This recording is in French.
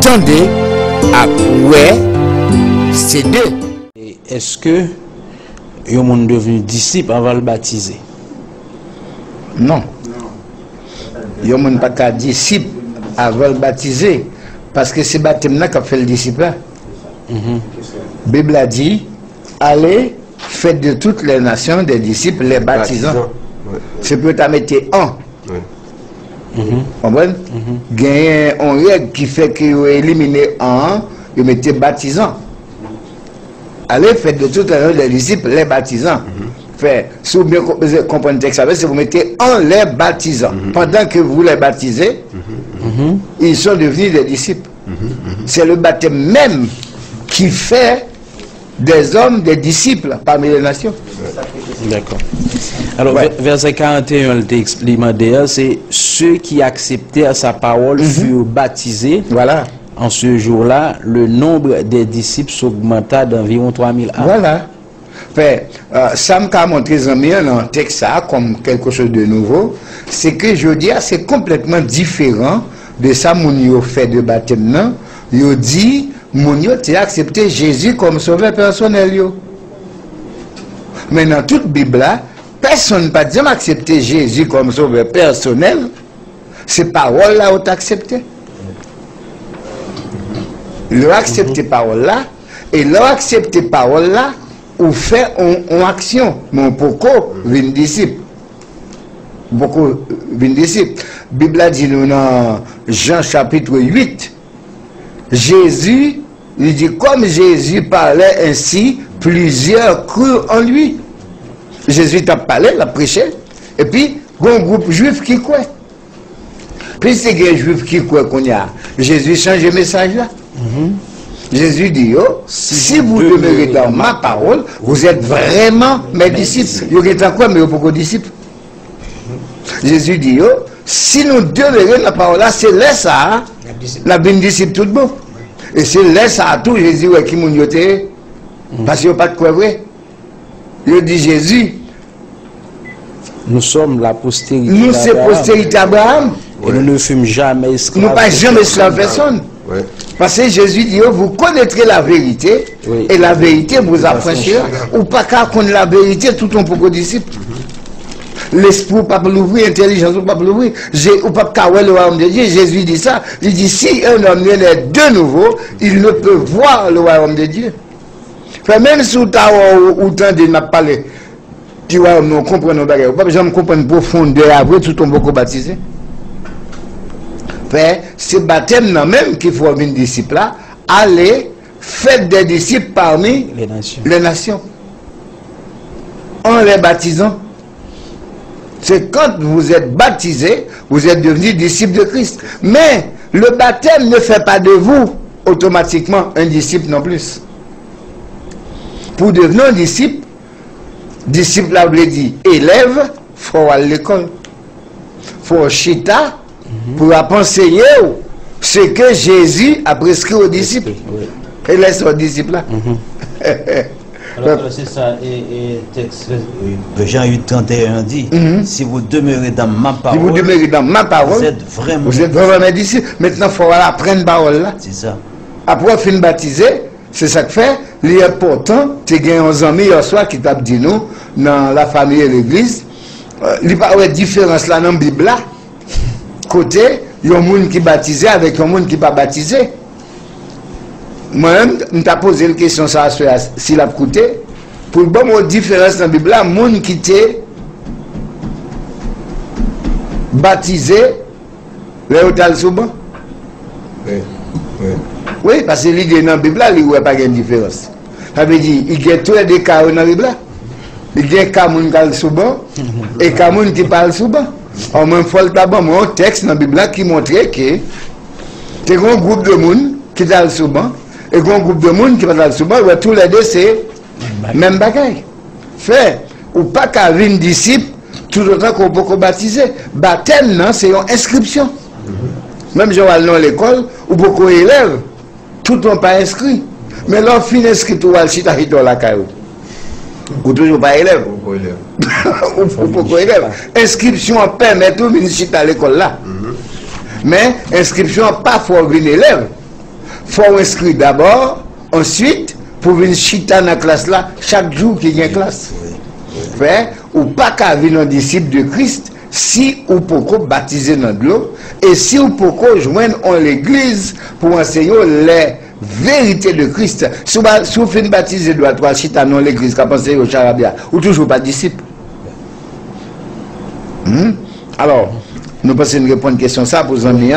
attendez après ces deux. Est-ce que ils sont devenus disciples avant le baptiser? Non. Ils ne sont pas disciples avant le baptiser. Parce que c'est le baptême qui a fait le disciple. La Bible a dit, allez, faites de toutes les nations des disciples les baptisants. C'est pour t'en mettre un. Vous comprenez? Il y a une règle qui fait que vous éliminez un, vous mettez baptisant. Allez, faites de toutes les nations des disciples les baptisants. Si vous bien comprenez le texte, c'est vous mettez en les baptisants. Pendant que vous les baptisez, ils sont devenus des disciples. C'est le baptême même qui fait des hommes, des disciples parmi les nations. D'accord. Alors, verset 41, il t'explique, c'est ceux qui acceptaient sa parole furent baptisés. Voilà. En ce jour-là, le nombre des disciples s'augmenta d'environ 3000 âmes. Voilà. Ça m'a montré dans le texte comme quelque chose de nouveau. C'est que je dis, c'est complètement différent de ça, mon fait de baptême. Il dit, mon tu as accepté Jésus comme sauveur personnel. Mais dans toute Bible, personne n'a pas dit accepter Jésus comme sauveur personnel. Ces paroles-là ont accepté. Ils ont accepté paroles-là. Et leur accepté paroles-là, ou fait en action. Mais pourquoi vin disciple? Beaucoup vin disciple. La Bible a dit nous dans Jean chapitre 8. Jésus, il dit comme Jésus parlait ainsi, plusieurs crurent en lui. Jésus t'a parlé, l'a prêché. Et puis, il y a un groupe juif qui croit. Puis c'est un juif qui croit qu'on y a. Jésus change le message là. Jésus dit, oh, si vous demeurez dans ma parole, vous êtes vraiment mes disciples. Vous êtes quoi, mais vous êtes pas disciples. Jésus dit, oh, si nous demeurons dans la parole là, c'est là ça, la bonne disciple tout bon. Et c'est là ça tout, Jésus, ouais, qui m'a dit, parce qu'il n'y a pas de quoi vrai. Il dit Jésus, nous sommes la postérité. Nous, c'est postérité d'Abraham. Et nous ne fûmes jamais esclaves. Nous ne pas jamais esclaves personne. Parce que Jésus dit, oh, vous connaîtrez la vérité, et la vérité vous affranchira. Ou pas qu'à connaître la vérité, tout ton propre disciple. L'esprit pas l'ouvrir, l'intelligence pas l'ouvrir. Ou pas qu'à le royaume de Dieu. Jésus dit ça. Il dit, si un homme est de nouveau, il ne peut voir le royaume de Dieu. Même si vous avez autant de parler, tu vois, nous comprenons pas. Pas besoin de comprendre profondeur après tout ton beaucoup baptisé. C'est baptême même qu'il faut une disciple là. Allez, faites des disciples parmi les nations. En les baptisant. C'est quand vous êtes baptisés, vous êtes devenus disciples de Christ. Mais le baptême ne fait pas de vous automatiquement un disciple non plus. Pour devenir un disciple, disciple là, vous dit élève, il faut aller à l'école. Il faut chita pour enseigner ce que Jésus a prescrit aux disciples. Et laisse aux disciples là. Alors c'est ça, et texte Jean 8, 31 dit, si vous demeurez dans ma parole, si vous demeurez dans ma parole, vous êtes vraiment mes disciples. Maintenant, il faut apprendre la parole là. C'est ça. Après fin baptisé, c'est ça que fait. L'important, c'est qu'il y a un ami hier soir qui t'a dit nous, dans la famille et l'église, il n'y a pas de différence là dans la Bible là. Côté, il y a un monde qui est baptisé avec un monde qui n'est pas baptisé. Moi-même, je t'ai posé la question ça s'il a coûté. Pour le bon mot différence dans la Bible, le monde qui était baptisé, le hôtel souvent. Oui, parce que l'idée dans la Bible, il n'y a pas de différence. Ça veut dire, il y a tous les cas dans la Bible. Il y a des cas qui parlent souvent et des cas qui parlent souvent. En même temps, il y a un texte dans la Bible qui montre que il y a un groupe de monde qui parle souvent. Et un groupe de monde qui parle souvent, tous les deux, c'est même bagaille. Fait, ou pas qu'à une disciple, tout autant qu'on peut baptiser. Baptême, c'est une inscription. Même si on va à l'école, ou beaucoup d'élèves, tout le monde pas inscrit. Mais là, fin inscrit, tout va chita dans la caillou. Ou toujours pas élève. Ou beaucoup élève. Inscription permet tout de chita à l'école là. Mais inscription pas pour une élève. faut inscrire d'abord, ensuite, pour venir chita dans la classe là, chaque jour qu'il y a une classe. Ou pas qu'à venir un disciple de Christ, si ou pourquoi baptiser dans l'eau, et si ou pourquoi joindre en l'église pour enseigner les vérités de Christ. Si vous faites baptiser de toi, chita dans l'église, qu'à penser au charabia, ou toujours pas disciple. Alors, nous passons une réponse à question ça pour les amis.